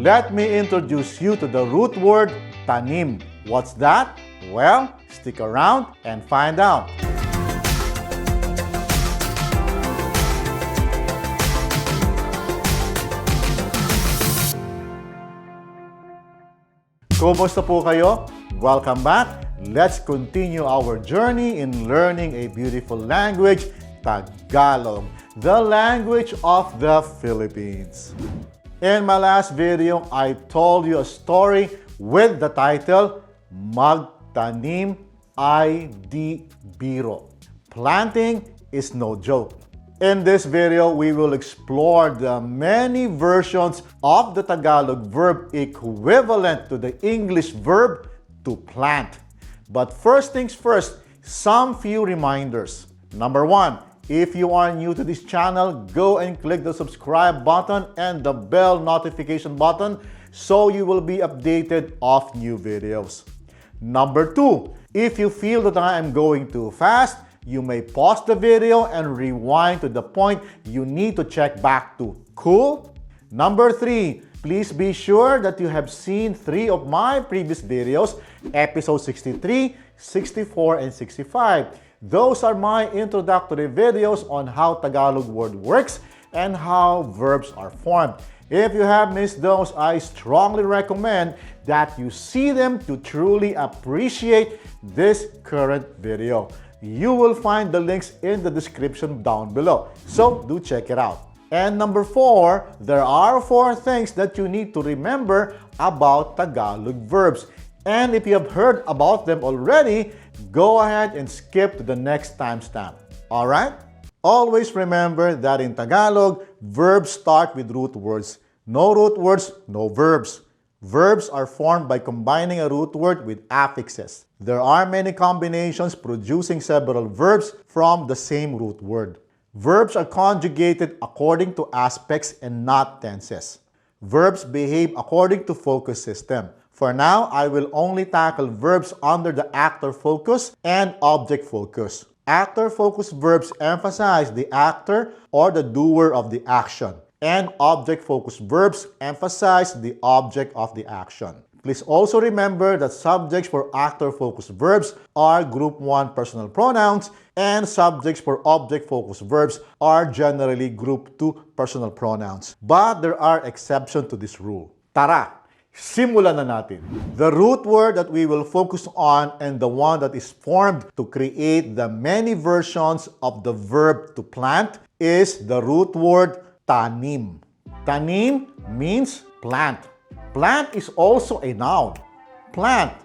let me introduce you to the root word tanim. What's that? Well, stick around and find out. Kumusta po kayo? Welcome back. Let's continue our journey in learning a beautiful language, Tagalog, the language of the Philippines. In my last video, I told you a story with the title, MAGTANIM ay di biro. Planting is no joke. In this video, we will explore the many versions of the Tagalog verb equivalent to the English verb to plant. But first things first, some few reminders. Number one, if you are new to this channel, go and click the subscribe button and the bell notification button so you will be updated of new videos. Number two, if you feel that I am going too fast, you may pause the video and rewind to the point you need to check back to. Cool? Number three, please be sure that you have seen 3 of my previous videos, episode 63, 64, and 65. Those are my introductory videos on how Tagalog word works and how verbs are formed. If you have missed those, I strongly recommend that you see them to truly appreciate this current video. You will find the links in the description down below, so do check it out. And number 4, there are 4 things that you need to remember about Tagalog verbs. And if you have heard about them already, go ahead and skip to the next timestamp. Alright? Always remember that in Tagalog, verbs start with root words. No root words, no verbs. Verbs are formed by combining a root word with affixes. There are many combinations producing several verbs from the same root word. Verbs are conjugated according to aspects and not tenses. Verbs behave according to focus system. For now, I will only tackle verbs under the actor focus and object focus. Actor focus verbs emphasize the actor or the doer of the action, and object-focused verbs emphasize the object of the action. Please also remember that subjects for actor-focused verbs are group 1 personal pronouns, and subjects for object-focused verbs are generally group 2 personal pronouns. But there are exceptions to this rule. Tara, simulan na natin. The root word that we will focus on and the one that is formed to create the many versions of the verb to plant is the root word Tanim. Tanim means plant. Plant is also a noun. Plant,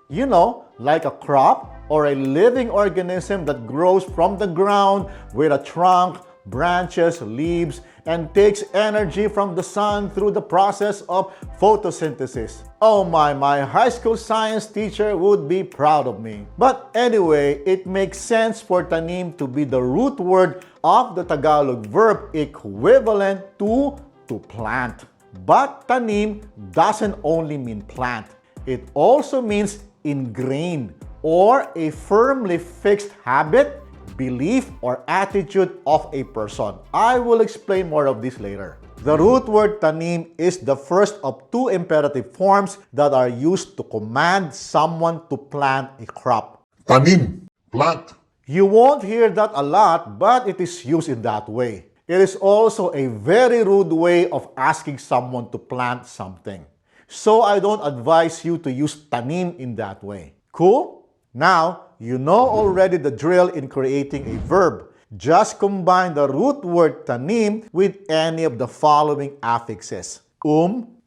you know, like a crop or a living organism that grows from the ground with a trunk, branches, leaves, and takes energy from the sun through the process of photosynthesis. Oh my high school science teacher would be proud of me. But anyway, it makes sense for tanim to be the root word of the Tagalog verb equivalent to plant. But tanim doesn't only mean plant. It also means ingrained or a firmly fixed habit, belief, or attitude of a person. I will explain more of this later. The root word tanim is the first of 2 imperative forms that are used to command someone to plant a crop. Tanim, plant. You won't hear that a lot, but it is used in that way. It is also a very rude way of asking someone to plant something. So I don't advise you to use tanim in that way. Cool? Now, you know already the drill in creating a verb. Just combine the root word tanim with any of the following affixes: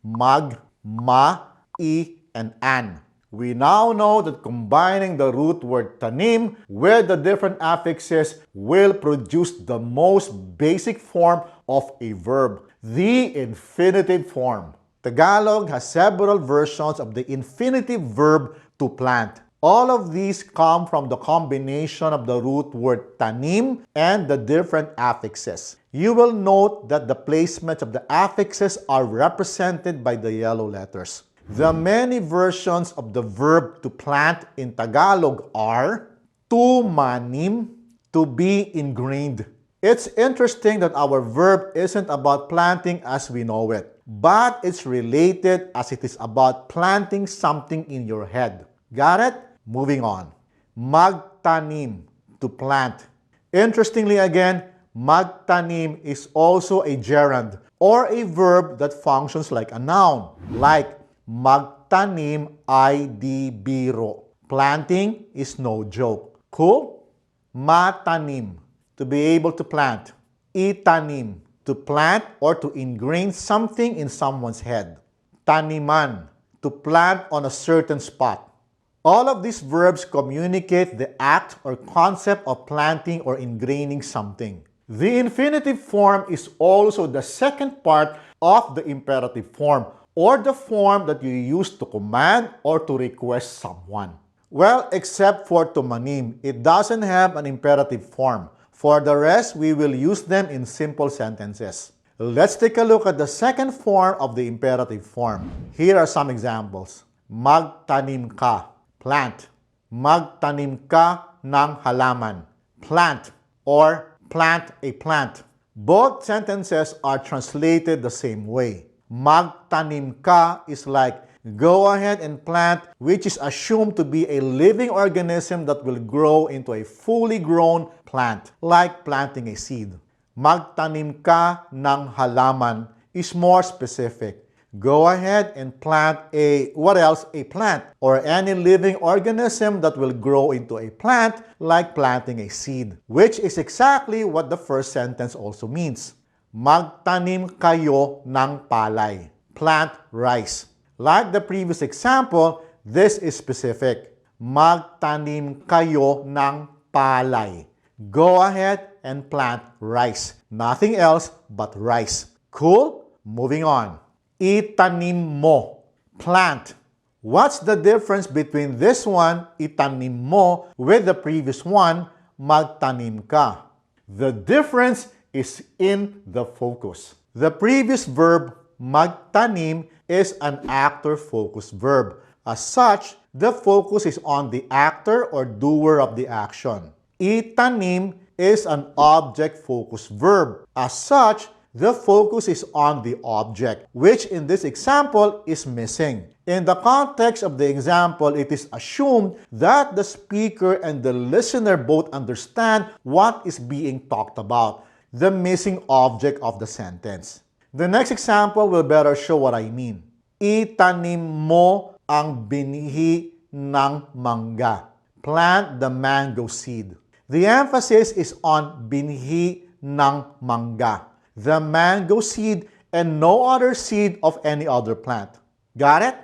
mag, ma, I, and an. We now know that combining the root word tanim with the different affixes will produce the most basic form of a verb, the infinitive form. Tagalog has several versions of the infinitive verb to plant. All of these come from the combination of the root word tanim and the different affixes. You will note that the placements of the affixes are represented by the yellow letters. The many versions of the verb to plant in Tagalog are TUMANIM, to be ingrained, It's interesting that our verb isn't about planting as we know it, but it's related as it is about planting something in your head. Got it? Moving on. MAGTANIM, to plant. Interestingly again, MAGTANIM is also a gerund or a verb that functions like a noun, like MAGTANIM ay di biro. Planting is no joke. Cool? MATANIM, to be able to plant. ITANIM, to plant or to ingrain something in someone's head. TANIMAN, to plant on a certain spot. All of these verbs communicate the act or concept of planting or ingraining something. The infinitive form is also the second part of the imperative form, or the form that you use to command or to request someone. Well, except for TUMANIM, it doesn't have an imperative form. For the rest, we will use them in simple sentences. Let's take a look at the second form of the imperative form. Here are some examples. Magtanim ka, plant. Magtanim ka ng halaman, plant, or plant a plant. Both sentences are translated the same way. Magtanim ka is like, go ahead and plant, which is assumed to be a living organism that will grow into a fully grown plant, like planting a seed. Magtanim ka ng halaman is more specific. Go ahead and plant a, what else? A plant, or any living organism that will grow into a plant, like planting a seed, which is exactly what the first sentence also means. Magtanim kayo ng palay, plant rice. Like the previous example, this is specific. Magtanim kayo ng palay. Go ahead and plant rice. Nothing else but rice. Cool? Moving on. Itanim mo, plant. What's the difference between this one, itanim mo, with the previous one, magtanim ka? The difference is in the focus. The previous verb, magtanim, is an actor-focused verb. As such, the focus is on the actor or doer of the action. Itanim is an object-focused verb. As such, the focus is on the object, which in this example is missing. In the context of the example, it is assumed that the speaker and the listener both understand what is being talked about, the missing object of the sentence. The next example will better show what I mean. Itanim mo ang binhi ng mangga. Plant the mango seed. The emphasis is on binhi ng mangga, the mango seed, and no other seed of any other plant. Got it?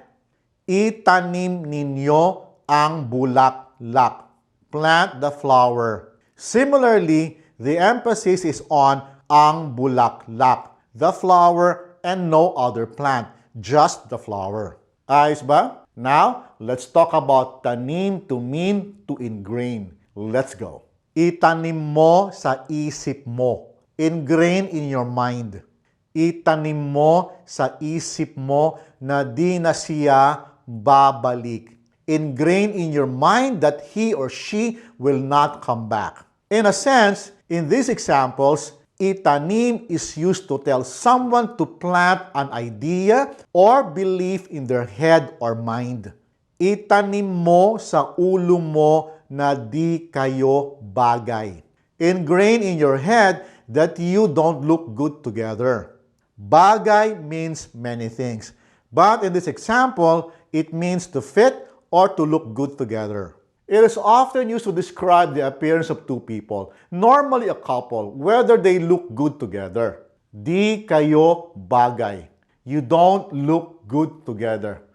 Itanim ninyo ang bulaklak. Plant the flower. Similarly, the emphasis is on ang bulaklak, the flower, and no other plant, just the flower. Ayos ba? Now, let's talk about tanim, to mean, to ingrain. Let's go. Itanim mo sa isip mo. Ingrain in your mind. Itanim mo sa isip mo na di na siya babalik. Ingrain in your mind that he or she will not come back. In a sense, in these examples, itanim is used to tell someone to plant an idea or belief in their head or mind. Itanim mo sa ulo mo na di kayo bagay. Ingrain in your head that you don't look good together. Bagay means many things, but in this example, it means to fit or to look good together. It is often used to describe the appearance of two people, normally a couple, whether they look good together. Di kayo bagay. You don't look good together.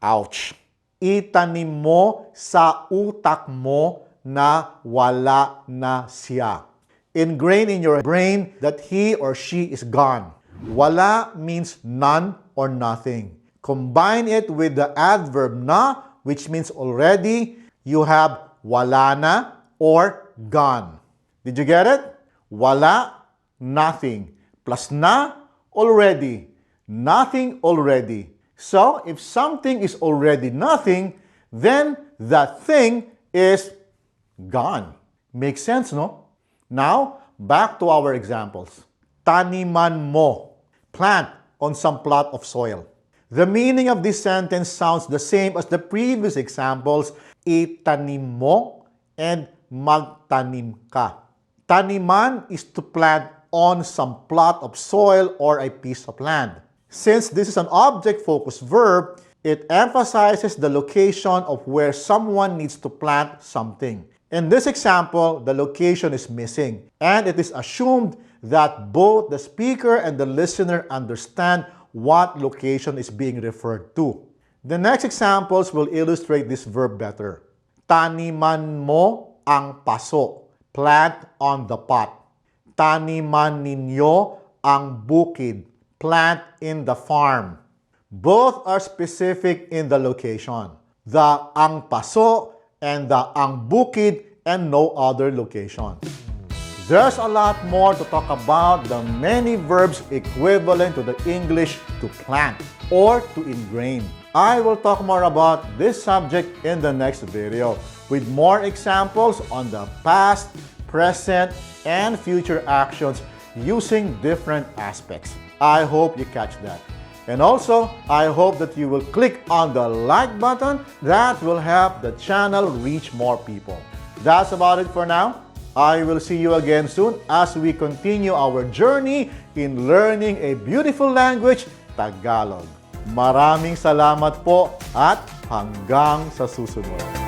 Ouch! Itanim mo sa utak mo na wala na siya. Ingrain in your brain that he or she is gone. Wala means none or nothing. Combine it with the adverb na, which means already. You have wala na or gone. Did you get it? Wala, nothing. Plus na, already. Nothing already. So, if something is already nothing, then that thing is gone. Makes sense, no? Now, back to our examples. Taniman mo, plant on some plot of soil. The meaning of this sentence sounds the same as the previous examples, itanim mo and magtanim ka. Taniman is to plant on some plot of soil or a piece of land. Since this is an object-focused verb, it emphasizes the location of where someone needs to plant something. In this example, the location is missing, and it is assumed that both the speaker and the listener understand what location is being referred to. The next examples will illustrate this verb better. Taniman mo ang paso, plant on the pot. Taniman ninyo ang bukid, plant in the farm. Both are specific in the location. The ang paso and the ang bukid and no other location. There's a lot more to talk about the many verbs equivalent to the English to plant or to ingrain. I will talk more about this subject in the next video with more examples on the past, present, and future actions using different aspects. I hope you catch that. And also, I hope that you will click on the like button. That will help the channel reach more people. That's about it for now. I will see you again soon as we continue our journey in learning a beautiful language, Tagalog. Maraming salamat po at hanggang sa susunod.